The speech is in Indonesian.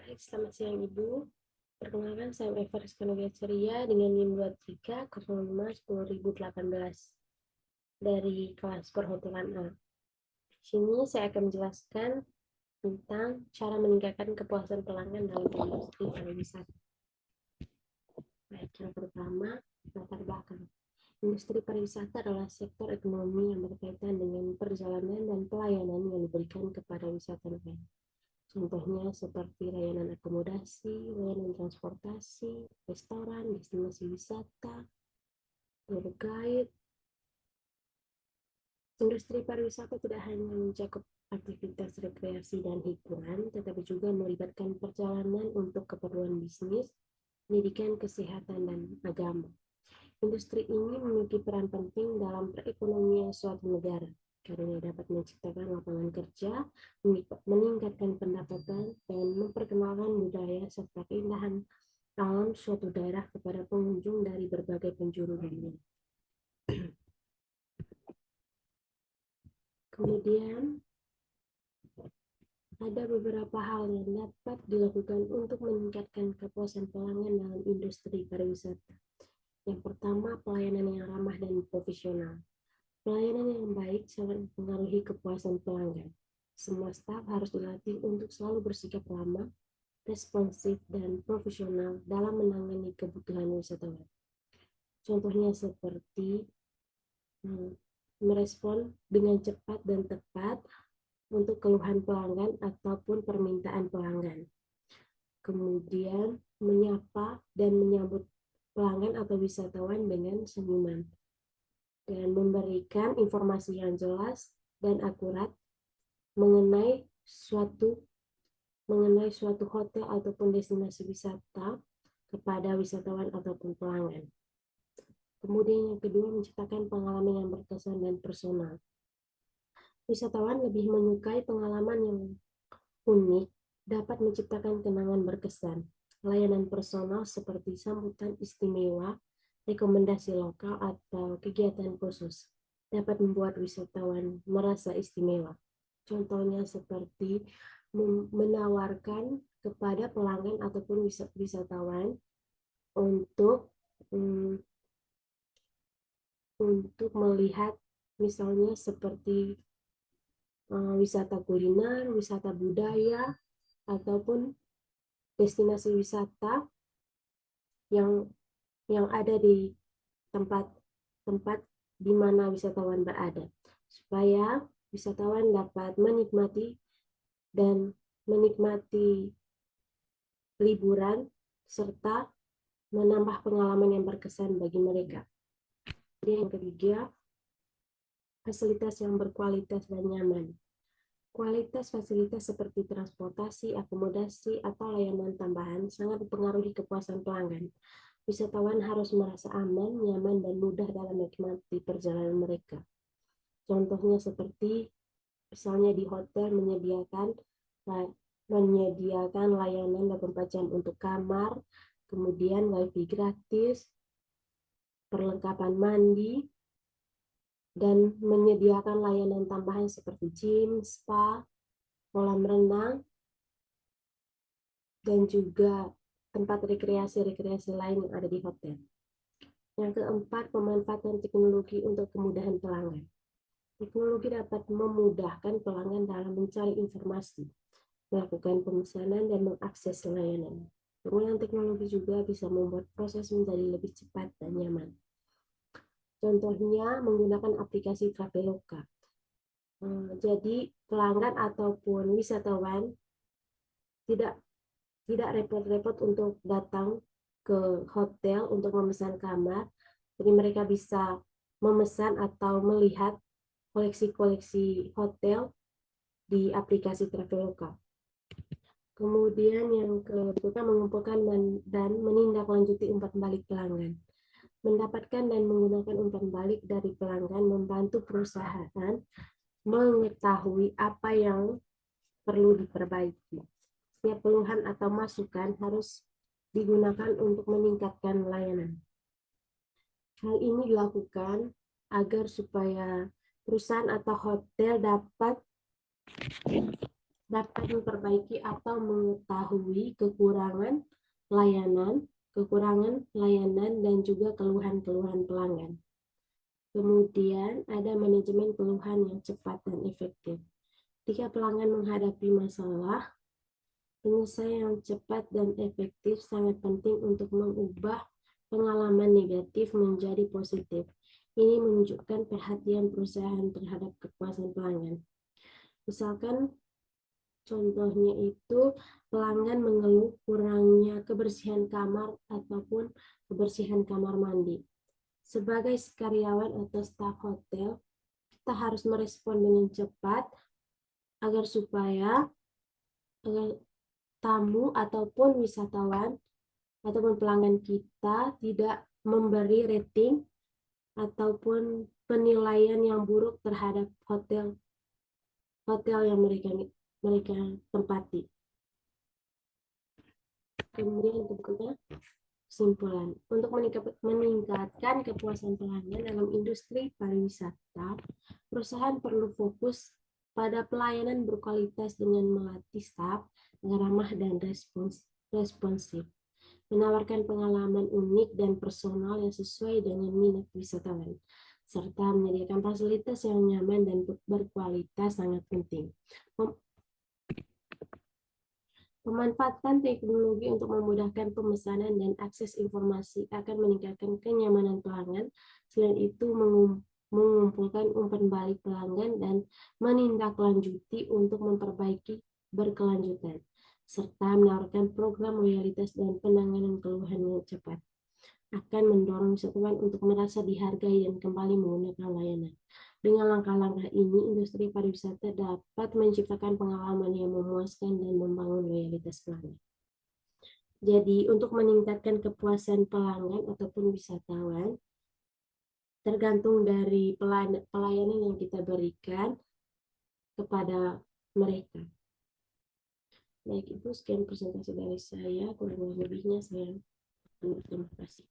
Baik, selamat siang Ibu. Perkenalkan, saya Eva Rizkanogia Ceria dengan NIM 2305-10018 dari kelas perhotelan A. Di sini saya akan menjelaskan tentang cara meningkatkan kepuasan pelanggan dalam industri pariwisata. Baik, yang pertama, latar belakang. Industri pariwisata adalah sektor ekonomi yang berkaitan dengan perjalanan dan pelayanan yang diberikan kepada wisatawan. Contohnya seperti layanan akomodasi, layanan transportasi, restoran, destinasi wisata, tour guide. Industri pariwisata tidak hanya mencakup aktivitas rekreasi dan hiburan, tetapi juga melibatkan perjalanan untuk keperluan bisnis, pendidikan, kesehatan, dan agama. Industri ini memiliki peran penting dalam perekonomian suatu negara, karena dapat menciptakan lapangan kerja, meningkatkan pendapatan, dan memperkenalkan budaya serta keindahan alam suatu daerah kepada pengunjung dari berbagai penjuru dunia. Kemudian, ada beberapa hal yang dapat dilakukan untuk meningkatkan kepuasan pelanggan dalam industri pariwisata. Yang pertama, pelayanan yang ramah dan profesional. Pelayanan yang baik sangat mempengaruhi kepuasan pelanggan. Semua staf harus dilatih untuk selalu bersikap ramah, responsif, dan profesional dalam menangani kebutuhan wisatawan. Contohnya seperti merespon dengan cepat dan tepat untuk keluhan pelanggan ataupun permintaan pelanggan. Kemudian menyapa dan menyambut pelanggan atau wisatawan dengan senyuman. Dan memberikan informasi yang jelas dan akurat mengenai suatu hotel ataupun destinasi wisata kepada wisatawan ataupun pelanggan. Kemudian yang kedua, menciptakan pengalaman yang berkesan dan personal. Wisatawan lebih menyukai pengalaman yang unik, dapat menciptakan kenangan berkesan. Layanan personal seperti sambutan istimewa, rekomendasi lokal, atau kegiatan khusus dapat membuat wisatawan merasa istimewa. Contohnya seperti menawarkan kepada pelanggan ataupun wisatawan untuk melihat misalnya seperti wisata kuliner, wisata budaya, ataupun destinasi wisata yang ada di tempat di mana wisatawan berada, supaya wisatawan dapat menikmati liburan serta menambah pengalaman yang berkesan bagi mereka. Yang ketiga, fasilitas yang berkualitas dan nyaman. Kualitas fasilitas seperti transportasi, akomodasi, atau layanan tambahan sangat mempengaruhi kepuasan pelanggan. Wisatawan harus merasa aman, nyaman, dan mudah dalam menikmati perjalanan mereka. Contohnya seperti misalnya di hotel menyediakan layanan 24 jam untuk kamar, kemudian wifi gratis, perlengkapan mandi, dan menyediakan layanan tambahan seperti gym, spa, kolam renang, dan juga tempat rekreasi lain yang ada di hotel. Yang keempat, pemanfaatan teknologi untuk kemudahan pelanggan. Teknologi dapat memudahkan pelanggan dalam mencari informasi, melakukan pemesanan, dan mengakses layanan. Penggunaan teknologi juga bisa membuat proses menjadi lebih cepat dan nyaman. Contohnya menggunakan aplikasi Traveloka. Jadi pelanggan ataupun wisatawan tidak repot-repot untuk datang ke hotel untuk memesan kamar. Jadi mereka bisa memesan atau melihat koleksi-koleksi hotel di aplikasi Traveloka. Kemudian yang kedua, mengumpulkan dan menindaklanjuti umpan balik pelanggan. Mendapatkan dan menggunakan umpan balik dari pelanggan membantu perusahaan mengetahui apa yang perlu diperbaiki. Setiap keluhan atau masukan harus digunakan untuk meningkatkan layanan. Hal ini dilakukan agar supaya perusahaan atau hotel dapat dapat memperbaiki atau mengetahui kekurangan layanan, dan juga keluhan-keluhan pelanggan. Kemudian ada manajemen keluhan yang cepat dan efektif. Jika pelanggan menghadapi masalah, penyelesaian yang cepat dan efektif sangat penting untuk mengubah pengalaman negatif menjadi positif. Ini menunjukkan perhatian perusahaan terhadap kepuasan pelanggan. Misalkan contohnya itu pelanggan mengeluh kurangnya kebersihan kamar ataupun kebersihan kamar mandi. Sebagai karyawan atau staf hotel, kita harus merespon dengan cepat agar agar tamu ataupun wisatawan ataupun pelanggan kita tidak memberi rating ataupun penilaian yang buruk terhadap hotel yang mereka tempati. Kemudian berikutnya kesimpulan. Untuk meningkatkan kepuasan pelanggan dalam industri pariwisata, perusahaan perlu fokus pada pelayanan berkualitas dengan melatih staf yang ramah dan responsif, menawarkan pengalaman unik dan personal yang sesuai dengan minat wisatawan, serta menyediakan fasilitas yang nyaman dan berkualitas sangat penting. Pemanfaatan teknologi untuk memudahkan pemesanan dan akses informasi akan meningkatkan kenyamanan pelanggan. Selain itu, mengumpulkan umpan balik pelanggan dan menindaklanjuti untuk memperbaiki berkelanjutan, serta menawarkan program loyalitas dan penanganan keluhan yang cepat akan mendorong wisatawan untuk merasa dihargai dan kembali menggunakan layanan. Dengan langkah-langkah ini, industri pariwisata dapat menciptakan pengalaman yang memuaskan dan membangun loyalitas pelanggan. Jadi, untuk meningkatkan kepuasan pelanggan ataupun wisatawan, tergantung dari pelayanan yang kita berikan kepada mereka. Baik, Ibu, sekian presentasi dari saya. Kurang lebihnya saya terima kasih.